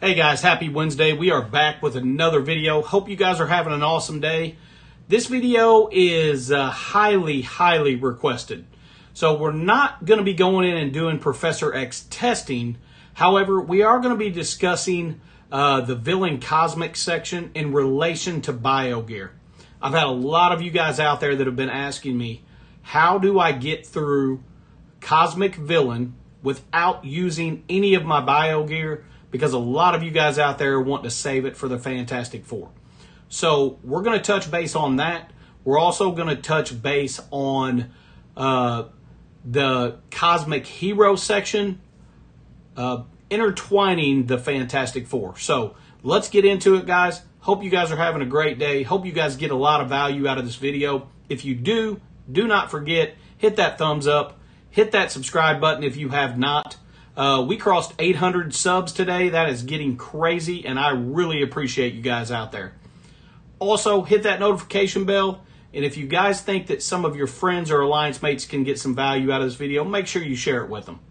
Hey guys, happy Wednesday. We are back with another video. Hope you guys are having an awesome day. This video is highly requested. So we're not going to be going in and doing Professor X testing. However, we are going to be discussing the Villian Cosmic section in relation to BioGear. I've had a lot of you guys out there that have been asking me, how do I get through Cosmic Villian without using any of my BioGear? Because a lot of you guys out there want to save it for the Fantastic Four. So we're going to touch base on that. We're also going to touch base on the Cosmic Hero section, intertwining the Fantastic Four. So let's get into it, guys. Hope you guys are having a great day. Hope you guys get a lot of value out of this video. If you do not forget, hit that thumbs up. Hit that subscribe button if you have not. We crossed 800 subs today. That is getting crazy, and I really appreciate you guys out there. Also, hit that notification bell, and if you guys think that some of your friends or alliance mates can get some value out of this video, make sure you share it with them.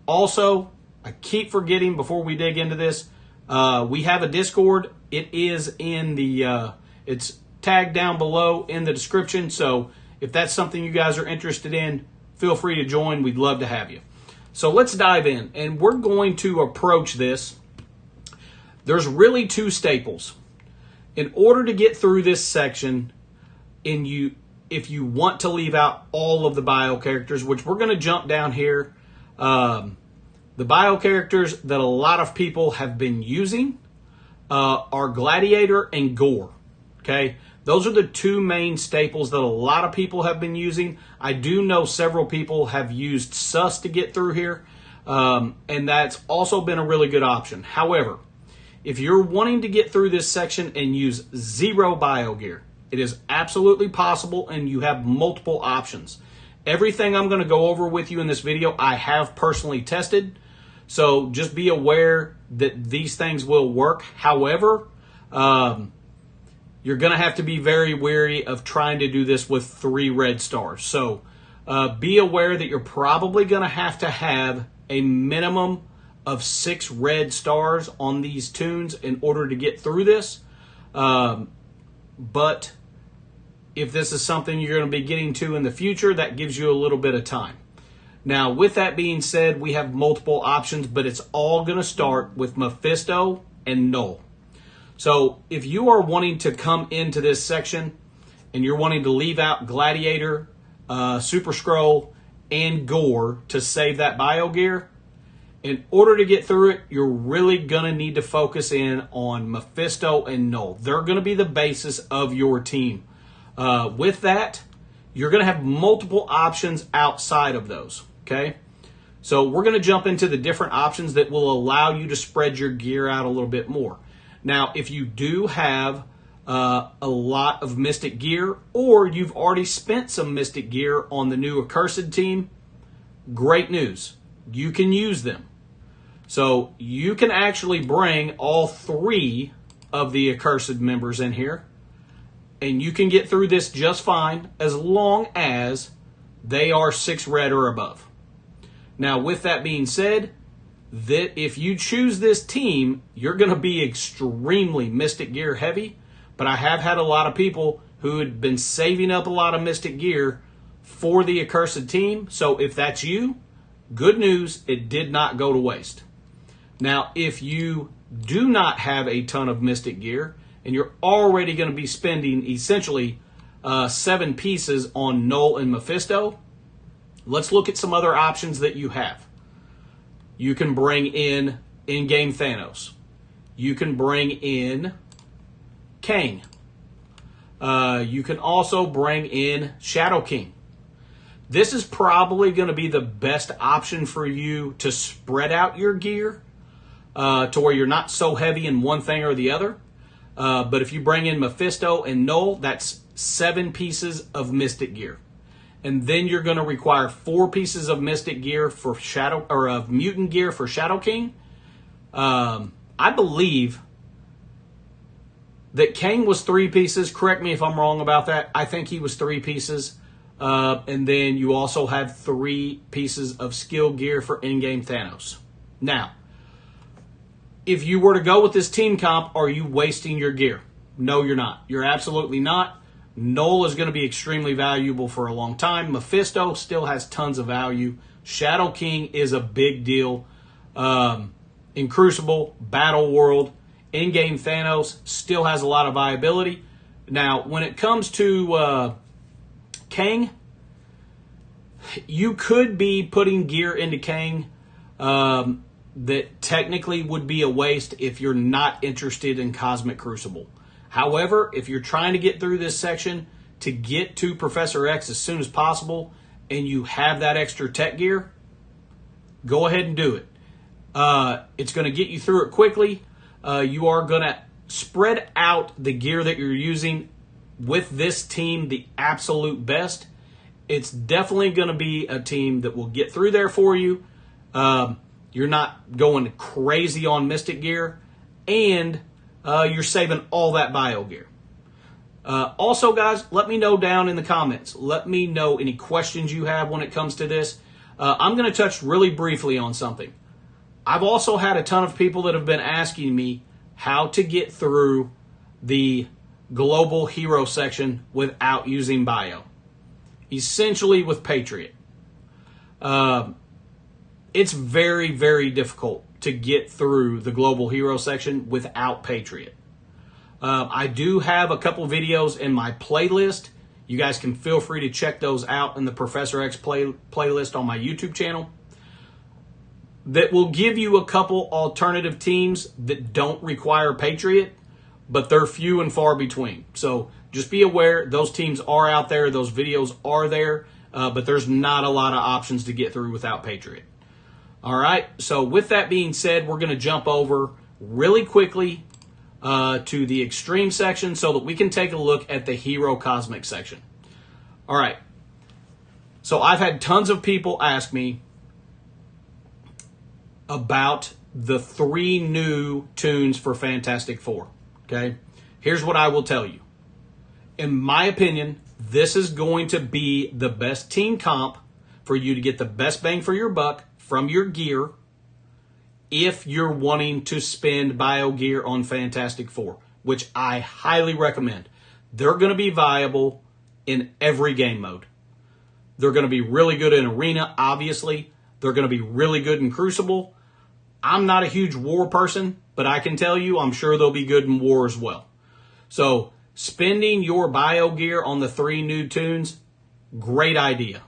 Also, I keep forgetting before we dig into this, we have a Discord. It is in the, it's tagged down below in the description, so if that's something you guys are interested in, feel free to join. We'd love to have you. So let's dive in, and we're going to approach this. There's really two staples. In order to get through this section, if you want to leave out all of the bio characters, which we're going to jump down here, the bio characters that a lot of people have been using are Gladiator and Gore. Okay, those are the two main staples that a lot of people have been using. I do know several people have used Sus to get through here, and that's also been a really good option. However, if you're wanting to get through this section and use zero BioGear, it is absolutely possible, and you have multiple options. Everything I'm going to go over with you in this video, I have personally tested, so just be aware that these things will work. However, you're going to have to be very wary of trying to do this with 3 red stars. So be aware that you're probably going to have a minimum of 6 red stars on these tunes in order to get through this. But if this is something you're going to be getting to in the future, that gives you a little bit of time. Now, with that being said, we have multiple options, but it's all going to start with Mephisto and Null. So if you are wanting to come into this section and you're wanting to leave out Gladiator, Super Skrull, and Gore to save that BioGear, in order to get through it, you're really going to need to focus in on Mephisto and Null. They're going to be the basis of your team. With that, you're going to have multiple options outside of those. Okay? So we're going to jump into the different options that will allow you to spread your gear out a little bit more. Now, if you do have a lot of Mystic Gear, or you've already spent some Mystic Gear on the new Accursed team, great news. You can use them. So you can actually bring all 3 of the Accursed members in here, and you can get through this just fine as long as they are 6 red or above. Now, with that being said, that if you choose this team, you're going to be extremely Mystic Gear heavy, but I have had a lot of people who had been saving up a lot of Mystic Gear for the Accursed team. So if that's you, good news, it did not go to waste. Now, if you do not have a ton of Mystic Gear and you're already going to be spending essentially 7 pieces on Null and Mephisto, let's look at some other options that you have. You can bring in-game Thanos. You can bring in Kang. You can also bring in Shadow King. This is probably going to be the best option for you to spread out your gear to where you're not so heavy in one thing or the other. But if you bring in Mephisto and Null, that's 7 pieces of Mystic Gear. And then you're going to require 4 pieces of Mystic Gear for Shadow, or of Mutant Gear for Shadow King. I believe that Kang was 3 pieces. Correct me if I'm wrong about that. I think he was 3 pieces. And then you also have 3 pieces of skill gear for in-game Thanos. Now, if you were to go with this team comp, are you wasting your gear? No, you're not. You're absolutely not. Null is going to be extremely valuable for a long time. Mephisto still has tons of value. Shadow King is a big deal. In Crucible, Battle World, in-game Thanos still has a lot of viability. Now, when it comes to Kang, you could be putting gear into Kang that technically would be a waste if you're not interested in Cosmic Crucible. However, if you're trying to get through this section to get to Professor X as soon as possible and you have that extra tech gear, go ahead and do it. It's going to get you through it quickly. You are going to spread out the gear that you're using with this team the absolute best. It's definitely going to be a team that will get through there for you. You're not going crazy on Mystic gear, and you're saving all that bio gear. Also, guys, let me know down in the comments. Let me know any questions you have when it comes to this. I'm going to touch really briefly on something. I've also had a ton of people that have been asking me how to get through the global hero section without using bio. Essentially with Patriot. It's very, very difficult to get through the global hero section without Patriot. I do have a couple videos in my playlist. You guys can feel free to check those out in the Professor X playlist on my YouTube channel. That will give you a couple alternative teams that don't require Patriot, but they're few and far between. So just be aware those teams are out there, those videos are there, but there's not a lot of options to get through without Patriot. All right, so with that being said, we're going to jump over really quickly to the extreme section so that we can take a look at the hero cosmic section. All right, so I've had tons of people ask me about the 3 new tunes for Fantastic Four. Okay, here's what I will tell you. In my opinion, this is going to be the best team comp for you to get the best bang for your buck from your gear if you're wanting to spend bio gear on Fantastic Four, which I highly recommend. They're going to be viable in every game mode. They're going to be really good in Arena, obviously. They're going to be really good in Crucible. I'm not a huge war person, but I can tell you I'm sure they'll be good in war as well. So spending your bio gear on the 3 new tunes, great idea.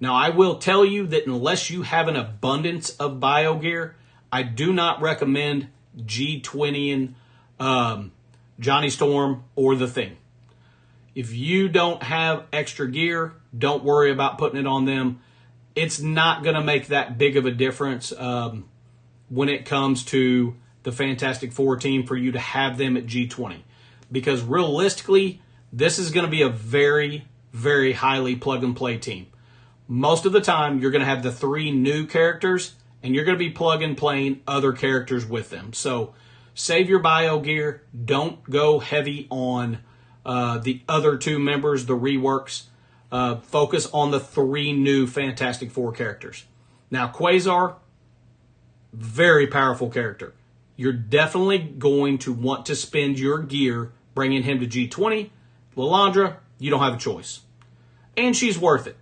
Now, I will tell you that unless you have an abundance of bio gear, I do not recommend G20 and Johnny Storm or the Thing. If you don't have extra gear, don't worry about putting it on them. It's not going to make that big of a difference when it comes to the Fantastic Four team for you to have them at G20. Because realistically, this is going to be a very, very highly plug-and-play team. Most of the time, you're going to have the 3 new characters, and you're going to be plug-and-playing other characters with them. So save your bio gear. Don't go heavy on the other 2 members, the reworks. Focus on the 3 new Fantastic Four characters. Now, Quasar, very powerful character. You're definitely going to want to spend your gear bringing him to G20. Lilandra, you don't have a choice. And she's worth it.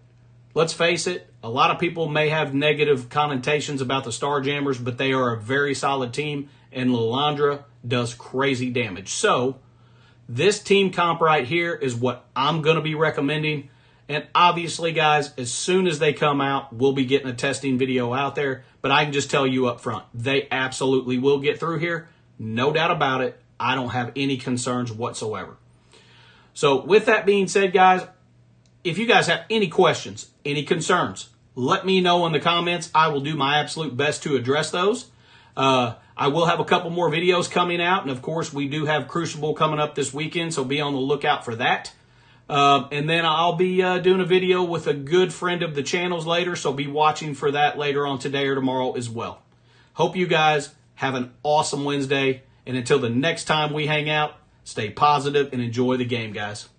Let's face it, a lot of people may have negative connotations about the Starjammers, but they are a very solid team, and Lilandra does crazy damage. So, this team comp right here is what I'm going to be recommending. And obviously, guys, as soon as they come out, we'll be getting a testing video out there. But I can just tell you up front, they absolutely will get through here. No doubt about it. I don't have any concerns whatsoever. So with that being said, guys, if you guys have any questions, any concerns, let me know in the comments. I will do my absolute best to address those. I will have a couple more videos coming out. And, of course, we do have Crucible coming up this weekend, so be on the lookout for that. And then I'll be doing a video with a good friend of the channel's later, so be watching for that later on today or tomorrow as well. Hope you guys have an awesome Wednesday, and until the next time we hang out, stay positive and enjoy the game, guys.